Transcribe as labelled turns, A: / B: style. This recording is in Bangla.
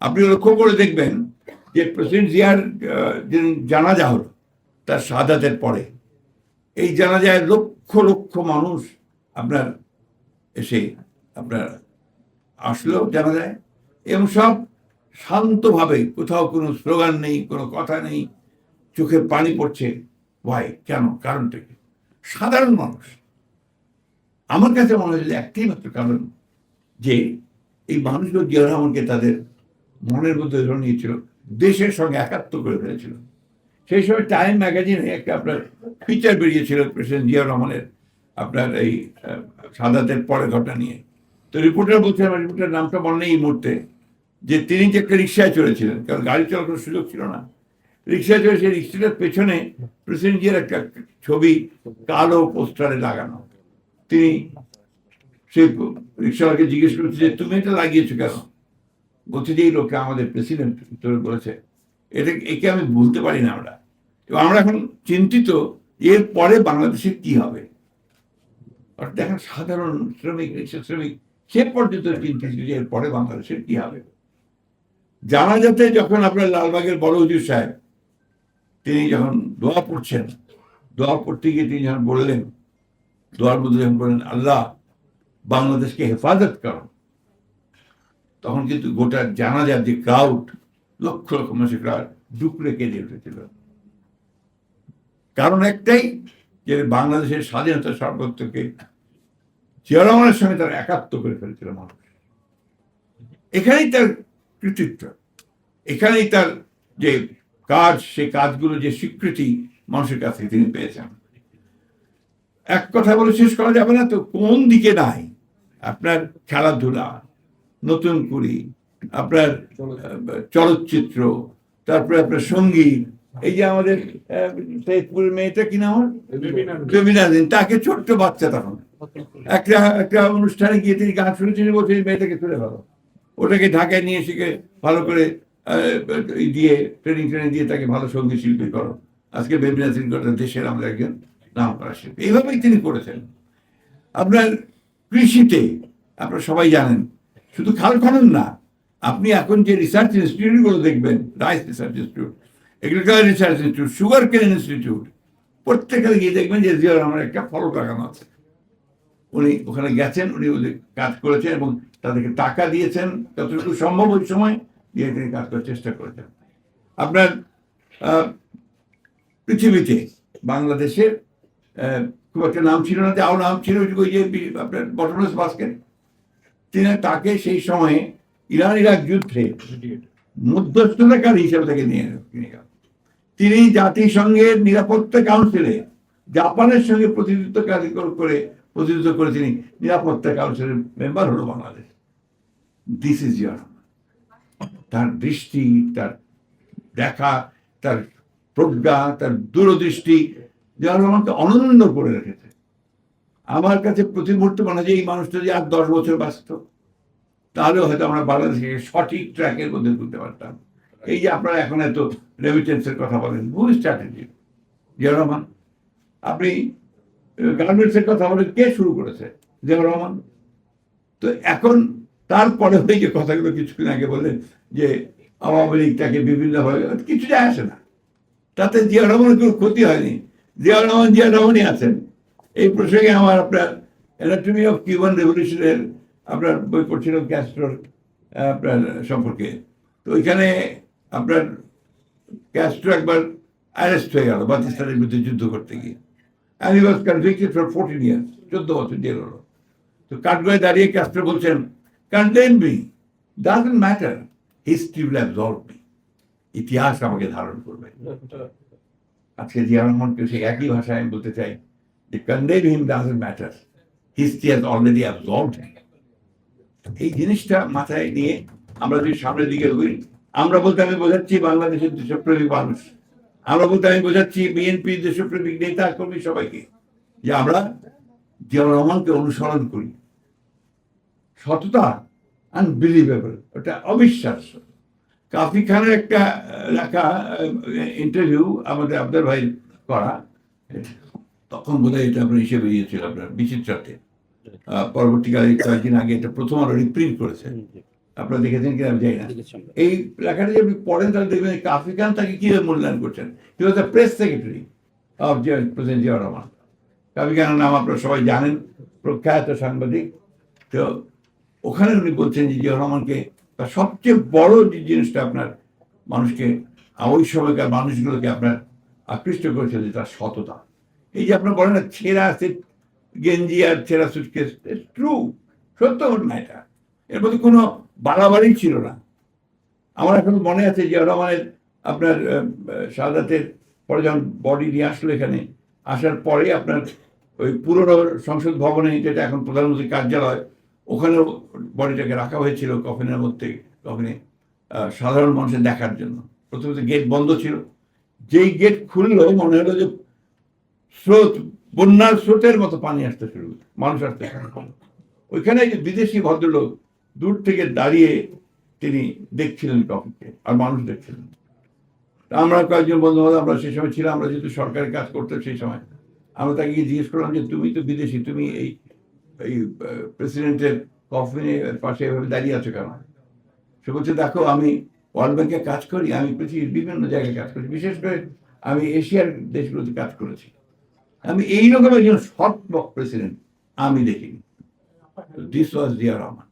A: আপনি লক্ষ্য করে দেখবেন যে প্রেসিডেন্ট জিয়ার যেদিন জানাজা হলো তার শাহাদাতের পরে, এই জানাজায় লক্ষ লক্ষ মানুষ আপনার এসে আপনার আসলো জানাজায়, এবং সব শান্তভাবে, কোথাও কোনো স্লোগান নেই, কোনো কথা নেই, চোখে পানি পড়ছে। ভাই কেন? কারণটা কি? সাধারণ মানুষ। আমার কাছে মনে হয়েছিল একটাই মাত্র কারণ, যে এই মানুষগুলো জিয়া রহমানকে তাদের মনের মধ্যে ধরে নিয়েছিল, দেশের সঙ্গে একাত্ম করে ফেলেছিল। সেই সময় টাইম ম্যাগাজিনে একটা আপনার ফিচার বেরিয়েছিল প্রেসিডেন্ট জিয়া রহমানের আপনার এই শাহাদাতের পরে ঘটনা নিয়ে। তো রিপোর্টার বলছেন, আমার রিপোর্টার নামটা মনে নেই এই মুহূর্তে, যে তিনি যে একটা রিক্সায় চলেছিলেন, কারণ গাড়ি চলার কোনো সুযোগ ছিল না, রিক্সায় চলে, সেই রিক্সাটার পেছনে প্রেসিডেন্ট জিয়ার একটা ছবি কালো পোস্টারে লাগানো। তিনি সেই রিক্সাওয়ালাকে জিজ্ঞেস করছে যে তুমি এটা লাগিয়েছো কেন? বলছে যে এই লোককে আমাদের প্রেসিডেন্ট বলেছে, একে আমি বলতে পারি না আমরা, এবং আমরা এখন চিন্তিত এর পরে বাংলাদেশের কি হবে। দেখেন, সাধারণ শ্রমিক, রিক্সা শ্রমিক, সে পর্যন্ত চিন্তিত যে এর পরে বাংলাদেশের কি হবে। জানাজাতে যখন আপনার লালবাগের বড় হুজুর সাহেব তিনি যখন দোয়া পড়ছেন, দোয়া পড়তে গিয়ে তিনি যখন বললেন, দোয়ার মধ্যে যখন বললেন আল্লাহ বাংলাদেশকে হেফাজত করো, তখন কিন্তু গোটা জানাজার যে ক্রাউড, লক্ষ লক্ষ মানুষের ক্রাউড ডুকরে কেঁদে উঠেছিল। কারণ একটাই, যে বাংলাদেশের স্বাধীনতা সার্বভৌমত্বকে জিয়া রহমানের সঙ্গে তারা একাত্ম করে ফেলেছিল মানুষ। এখানেই তার কৃতিত্ব, এখানেই তার যে কাজ, সেই কাজগুলো যে স্বীকৃতি মানুষের কাছ থেকে তিনি পেয়েছেন। এক কথা বলে শেষ করা যাবে না, তো কোন দিকে নাই আপনার খেলাধুলা, নতুন কুড়ি, আপনার চলচ্চিত্র, তারপরে আপনার সঙ্গীত। এই যে আমাদের সৈয়দপুরের মেয়েটা কি নাম, বেবিনা দিন, তাকে ছোট্ট বাচ্চা তখন একটা অনুষ্ঠানে গিয়ে তিনি গান শুনেছেন, বলছে এই মেয়েটাকে তুলে ভালো, ওটাকে ঢাকায় নিয়ে এসে ভালো করে দিয়ে ট্রেনিং দিয়ে তাকে ভালো সঙ্গীত শিল্পী করো। আজকে বেবিনা সিং দেশের আমাদের একজন নাম করা শিল্পী। এইভাবেই তিনি করেছেন। আপনার কৃষিতে আপনারা সবাই জানেন, শুধু খাল খনন না, আপনি এখন যে রিসার্চ ইনস্টিটিউটগুলো দেখবেন, rice research institute, agriculture research institute, sugar কেন ইনস্টিটিউট, প্রত্যেকটা গিয়ে দেখবেন যে জিয়া রহমানের একটা ফলক লাগানো আছে। উনি ওখানে গেছেন, উনি ওদের কাজ করেছেন এবং তাদেরকে টাকা দিয়েছেন যতটুকু সম্ভব ওই সময় দিয়ে তিনি কাজ করার চেষ্টা করেছেন। আপনার পৃথিবীতে বাংলাদেশের খুব একটা নাম ছিল না, যাও নাম ছিল ওই যে আপনার বটমলেস বাস্কেট, তিনি তাকে সেই সময়ে ইরান ইরাক যুদ্ধে মধ্যস্থতাকারী হিসেবে তাকে নিয়ে গেল। তিনি জাতিসংঘের নিরাপত্তা কাউন্সিলে জাপানের সঙ্গে প্রতিনিধিত্ব করে তিনি নিরাপত্তা কাউন্সিলের মেম্বার হলো বাংলাদেশ। This is Zia Rahman. তার দৃষ্টি, তার দেখা, তার প্রজ্ঞা, তার দূরদৃষ্টি জিয়া রহমানকে অনন্য করে রেখেছে। আমার কাছে প্রতি মুহূর্তে মনে হয় যে এই মানুষটা যে আর 10 বছর বাঁচত, তাহলেও হয়তো আমরা বাংলাদেশকে সঠিক ট্র্যাকের মধ্যে তুলতে পারতাম। এই যে আপনারা এখন এত রেমিটেন্সের কথা বলেন, ভুল স্ট্র্যাটেজি। জিয়া রহমান, আপনি গার্মেন্টসের কথা বলেন, কে শুরু করেছে? জিয়া রহমান। তো এখন তারপরে ওই যে কথাগুলো কিছুক্ষণ আগে বললেন যে আওয়ামী লীগ তাকে বিভিন্নভাবে, কিছু যায় আসে না, তাতে জিয়া রহমানের কোনো ক্ষতি হয়নি। জিয়া রহমানই আছেন। এই প্রসঙ্গে আমার আপনার অ্যানাটমি অফ কিউবান রেভলিউশনের আপনার বই পড়ছিল ক্যাস্ট্রোর আপনার সম্পর্কে। তো ওইখানে আপনার ক্যাস্ট্রো একবার অ্যারেস্ট হয়ে গেল পাকিস্তানের বিরুদ্ধে যুদ্ধ করতে গিয়ে, and he was convicted for 14 years, 14 বছর জেল হলো। তো কাঠগড়ায় দাঁড়িয়ে ক্যাস্ট্রো বলছেন, condemn me, doesn't matter, history will absorb me, ইতিহাস আমাকে ধারণ করবে। আজকে জিয়া রহমানকে সেই একই ভাষায় আমি বলতে চাই যে condemn him doesn't matter, history has already absorbed him. এই জিনিসটা মাথায় নিয়ে আমরা যদি সামনের দিকে হই, আমরা বলতে আমি বোঝাচ্ছি বাংলাদেশের দেশপ্রেমিক মানুষ, আমরা বলতে আমি বোঝাচ্ছি বিএনপি দেশপ্রেমিক নেতা কর্মী সবাইকে, যে আমরা জিয়া রহমানকে অনুসরণ করি। সততা আনবিলিভেবল, ওটা অবিশ্বাস্য। কাফি খানের একটা লেখা ইন্টারভিউ আমাদের আবদার ভাই করা, তখন বোধহয় এটা আপনার হিসেবে দিয়েছিল আপনার বিচিত্রাতে, পরবর্তীকালে কয়েকদিন আগে এটা প্রথম আলো রিপ্রিন্ট করেছে। আপনারা দেখেছেন কিনা আমি জানি না। এই লেখাটা যদি আপনি পড়েন তাহলে দেখবেন কাফি খান তাকে কিভাবে মূল্যায়ন করছেন। He was the press secretary of president Ziaur Rahman. Kafi খানের নাম আপনারা সবাই জানেন, প্রখ্যাত সাংবাদিক। তো ওখানে উনি বলছেন যে জিয়াউর রহমানকে তার সবচেয়ে বড় যে জিনিসটা আপনার মানুষকে ওই সময়কার মানুষগুলোকে আপনার আকৃষ্ট করেছিল যে তার সততা। এই যে আপনার বলেন না ছেঁড়া গেঞ্জি আর ছেঁড়া সুটকেস, ট্রু, সত্য ঘটনা এটা, এর মধ্যে কোনো বাড়াবাড়ি ছিল না। আমার এখন মনে আছে জিয়াউর রহমানের আপনার শাহাদাতের পরে যখন বডি নিয়ে আসলো এখানে, আসার পরে আপনার ওই পুরনো সংসদ ভবনে, যেটা এখন প্রধানমন্ত্রীর কার্যালয়, ওখানেও বডিটাকে রাখা হয়েছিল কফিনের মধ্যে, কফিনে সাধারণ মানুষের দেখার জন্য। প্রথমত গেট বন্ধ ছিল, যেই গেট খুললো মনে হলো যে স্রোত, বন্যার স্রোতের মতো পানি আসতে শুরু, মানুষ আসতে শুরু করলো। ওইখানে যে বিদেশি ভদ্রলোক দূর থেকে দাঁড়িয়ে তিনি দেখছিলেন টপিককে, আর মানুষ দেখছিলেন। আমরা কয়েকজন বন্ধু বান্ধব আমরা সেই সময় ছিলাম, আমরা যেহেতু সরকারি কাজ করতাম সেই সময়, আমরা তাকে জিজ্ঞেস করলাম যে তুমি তো বিদেশি, তুমি এই প্রেসিডেন্টের কফিনের পাশে এভাবে দাঁড়িয়ে আছো কেন? সে বলছে দেখো আমি ওয়ার্ল্ড ব্যাংকে কাজ করি, আমি পৃথিবীর বিভিন্ন জায়গায় কাজ করি, বিশেষ করে আমি এশিয়ার দেশগুলোতে কাজ করেছি, আমি এইরকম একজন সৎ প্রেসিডেন্ট আমি দেখিনি। This was Zia Rahman.